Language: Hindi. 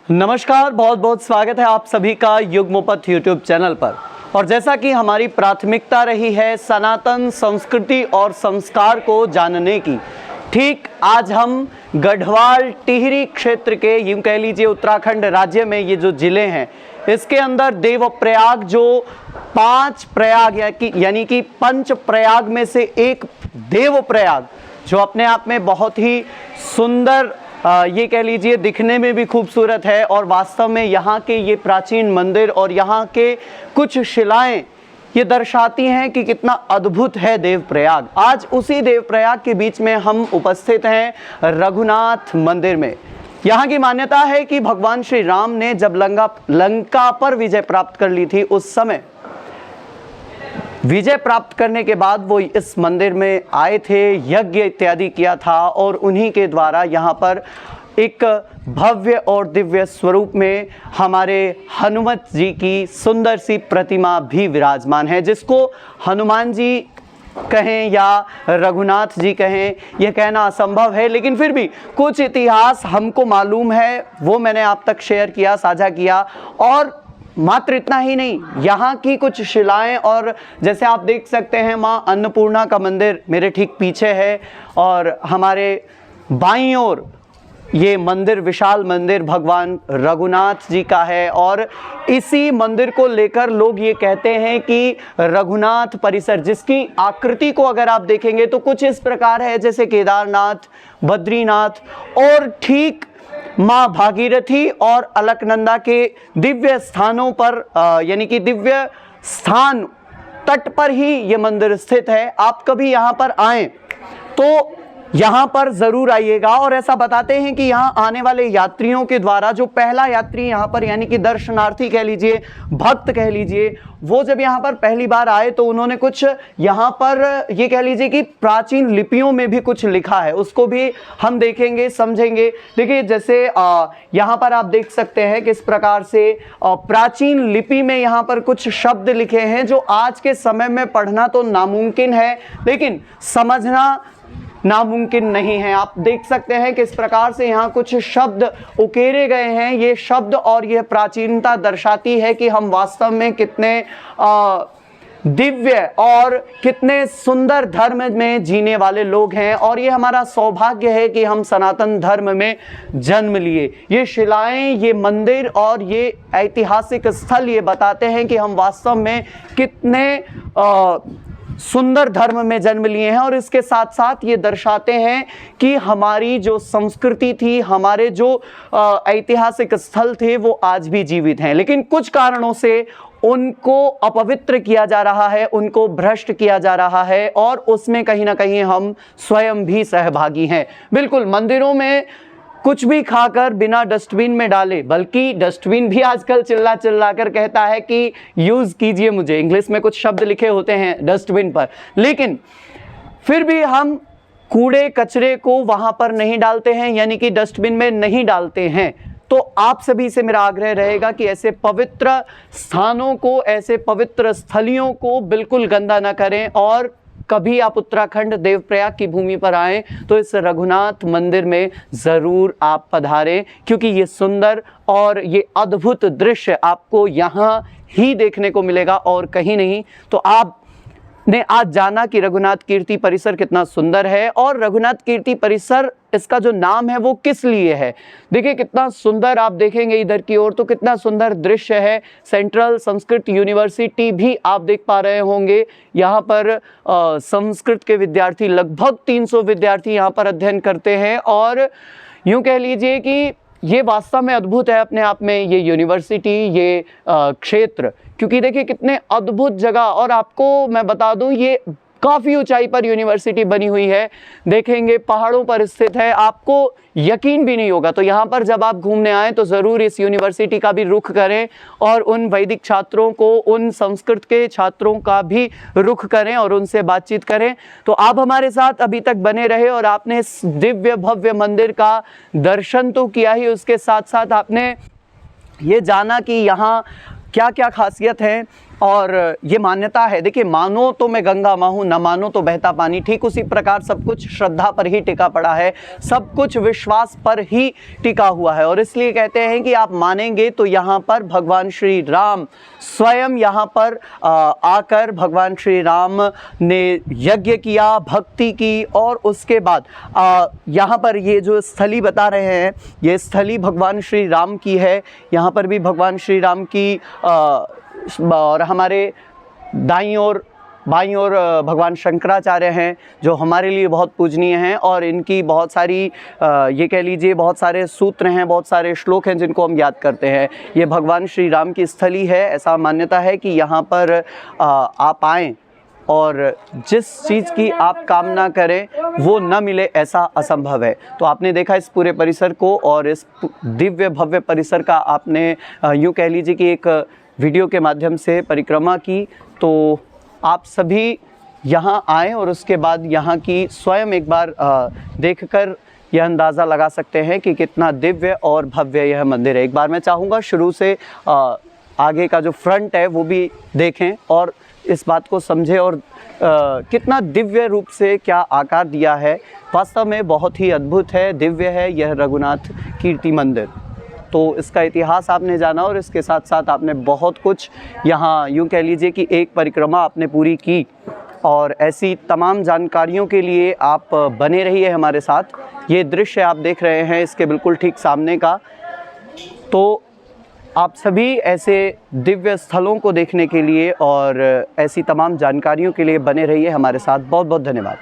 नमस्कार, बहुत बहुत स्वागत है आप सभी का युग्मपथ यूट्यूब चैनल पर। और जैसा कि हमारी प्राथमिकता रही है सनातन संस्कृति और संस्कार को जानने की, ठीक आज हम गढ़वाल टिहरी क्षेत्र के, यूं कह लीजिए उत्तराखंड राज्य में ये जो जिले हैं, इसके अंदर देवप्रयाग जो 5 प्रयाग यानी कि पंच प्रयाग में से एक देवप्रयाग, जो अपने आप में बहुत ही सुंदर, ये कह लीजिए दिखने में भी खूबसूरत है और वास्तव में यहाँ के ये प्राचीन मंदिर और यहाँ के कुछ शिलाएं ये दर्शाती हैं कि कितना अद्भुत है देवप्रयाग। आज उसी देवप्रयाग के बीच में हम उपस्थित हैं रघुनाथ मंदिर में। यहाँ की मान्यता है कि भगवान श्री राम ने जब लंका पर विजय प्राप्त कर ली थी, उस समय विजय प्राप्त करने के बाद वो इस मंदिर में आए थे, यज्ञ इत्यादि किया था और उन्हीं के द्वारा यहाँ पर एक भव्य और दिव्य स्वरूप में हमारे हनुमत जी की सुंदर सी प्रतिमा भी विराजमान है, जिसको हनुमान जी कहें या रघुनाथ जी कहें, यह कहना असंभव है, लेकिन फिर भी कुछ इतिहास हमको मालूम है, वो मैंने आप तक शेयर किया, साझा किया। और मात्र इतना ही नहीं, यहाँ की कुछ शिलाएं, और जैसे आप देख सकते हैं माँ अन्नपूर्णा का मंदिर मेरे ठीक पीछे है और हमारे बाईं ओर ये मंदिर, विशाल मंदिर भगवान रघुनाथ जी का है। और इसी मंदिर को लेकर लोग ये कहते हैं कि रघुनाथ परिसर, जिसकी आकृति को अगर आप देखेंगे तो कुछ इस प्रकार है जैसे केदारनाथ, बद्रीनाथ और ठीक माँ भागीरथी और अलकनंदा के दिव्य स्थानों पर, यानी कि दिव्य स्थान तट पर ही ये मंदिर स्थित है। आप कभी यहाँ पर आएं तो यहाँ पर ज़रूर आइएगा। और ऐसा बताते हैं कि यहाँ आने वाले यात्रियों के द्वारा जो पहला यात्री यहाँ पर, यानी कि दर्शनार्थी कह लीजिए, भक्त कह लीजिए, वो जब यहाँ पर पहली बार आए तो उन्होंने कुछ यहाँ पर ये कह लीजिए कि प्राचीन लिपियों में भी कुछ लिखा है, उसको भी हम देखेंगे, समझेंगे। देखिए जैसे यहाँ पर आप देख सकते हैं किस प्रकार से प्राचीन लिपि में यहाँ पर कुछ शब्द लिखे हैं जो आज के समय में पढ़ना तो नामुमकिन है, लेकिन समझना नामुमकिन नहीं है। आप देख सकते हैं किस प्रकार से यहाँ कुछ शब्द उकेरे गए हैं। ये शब्द और यह प्राचीनता दर्शाती है कि हम वास्तव में कितने दिव्य और कितने सुंदर धर्म में जीने वाले लोग हैं, और ये हमारा सौभाग्य है कि हम सनातन धर्म में जन्म लिए। ये शिलाएं, ये मंदिर और ये ऐतिहासिक स्थल ये बताते हैं कि हम वास्तव में कितने सुंदर धर्म में जन्म लिए हैं। और इसके साथ साथ ये दर्शाते हैं कि हमारी जो संस्कृति थी, हमारे जो ऐतिहासिक स्थल थे, वो आज भी जीवित हैं, लेकिन कुछ कारणों से उनको अपवित्र किया जा रहा है, उनको भ्रष्ट किया जा रहा है, और उसमें कहीं ना कहीं हम स्वयं भी सहभागी हैं। बिल्कुल, मंदिरों में कुछ भी खाकर बिना डस्टबिन में डाले, बल्कि डस्टबिन भी आजकल चिल्ला चिल्ला कर कहता है कि यूज़ कीजिए मुझे, इंग्लिश में कुछ शब्द लिखे होते हैं डस्टबिन पर, लेकिन फिर भी हम कूड़े कचरे को वहाँ पर नहीं डालते हैं, यानी कि डस्टबिन में नहीं डालते हैं। तो आप सभी से मेरा आग्रह रहेगा कि ऐसे पवित्र स्थानों को, ऐसे पवित्र स्थलियों को बिल्कुल गंदा ना करें। और कभी आप उत्तराखंड देवप्रयाग की भूमि पर आएं तो इस रघुनाथ मंदिर में ज़रूर आप पधारें, क्योंकि ये सुंदर और ये अद्भुत दृश्य आपको यहाँ ही देखने को मिलेगा और कहीं नहीं। तो आपने आज जाना कि रघुनाथ कीर्ति परिसर कितना सुंदर है, और रघुनाथ कीर्ति परिसर इसका जो नाम है वो किस लिए है। देखिए कितना सुंदर, आप देखेंगे इधर की ओर तो कितना सुंदर दृश्य है। सेंट्रल संस्कृत यूनिवर्सिटी भी आप देख पा रहे होंगे। यहाँ पर संस्कृत के विद्यार्थी, लगभग 300 विद्यार्थी यहाँ पर अध्ययन करते हैं। और यूँ कह लीजिए कि ये वास्तव में अद्भुत है अपने आप में, ये यूनिवर्सिटी, ये क्षेत्र, क्योंकि देखिए कितने अद्भुत जगह। और आपको मैं बता दूं, ये काफ़ी ऊंचाई पर यूनिवर्सिटी बनी हुई है, देखेंगे पहाड़ों पर स्थित है, आपको यकीन भी नहीं होगा। तो यहाँ पर जब आप घूमने आएँ तो ज़रूर इस यूनिवर्सिटी का भी रुख करें, और उन वैदिक छात्रों को, उन संस्कृत के छात्रों का भी रुख करें और उनसे बातचीत करें। तो आप हमारे साथ अभी तक बने रहे और आपने इस दिव्य भव्य मंदिर का दर्शन तो किया ही, उसके साथ साथ आपने ये जाना कि यहाँ क्या क्या खासियत है। और ये मान्यता है, देखिए मानो तो मैं गंगा माँ हूँ, न मानो तो बहता पानी, ठीक उसी प्रकार सब कुछ श्रद्धा पर ही टिका पड़ा है, सब कुछ विश्वास पर ही टिका हुआ है। और इसलिए कहते हैं कि आप मानेंगे तो यहाँ पर भगवान श्री राम स्वयं यहाँ पर आकर भगवान श्री राम ने यज्ञ किया, भक्ति की, और उसके बाद यहाँ पर ये जो स्थली बता रहे हैं, ये स्थली भगवान श्री राम की है। यहाँ पर भी भगवान श्री राम की और हमारे दाईं ओर बाईं ओर भगवान शंकराचार्य हैं, जो हमारे लिए बहुत पूजनीय हैं, और इनकी बहुत सारी ये कह लीजिए बहुत सारे सूत्र हैं, बहुत सारे श्लोक हैं जिनको हम याद करते हैं। ये भगवान श्री राम की स्थली है। ऐसा मान्यता है कि यहाँ पर आप आएँ और जिस चीज़ की आप कामना करें वो न मिले, ऐसा असंभव है। तो आपने देखा इस पूरे परिसर को, और इस दिव्य भव्य परिसर का आपने यूँ कह लीजिए कि एक वीडियो के माध्यम से परिक्रमा की। तो आप सभी यहाँ आएँ और उसके बाद यहाँ की स्वयं एक बार देखकर यह अंदाज़ा लगा सकते हैं कि कितना दिव्य और भव्य यह मंदिर है। एक बार मैं चाहूँगा शुरू से आगे का जो फ्रंट है वो भी देखें और इस बात को समझें, और कितना दिव्य रूप से क्या आकार दिया है। वास्तव में बहुत ही अद्भुत है, दिव्य है यह रघुनाथ कीर्ति मंदिर। तो इसका इतिहास आपने जाना, और इसके साथ साथ आपने बहुत कुछ यहाँ यूँ कह लीजिए कि एक परिक्रमा आपने पूरी की। और ऐसी तमाम जानकारियों के लिए आप बने रहिए हमारे साथ। ये दृश्य आप देख रहे हैं इसके बिल्कुल ठीक सामने का। तो आप सभी ऐसे दिव्य स्थलों को देखने के लिए और ऐसी तमाम जानकारियों के लिए बने रहिए हमारे साथ। बहुत बहुत धन्यवाद।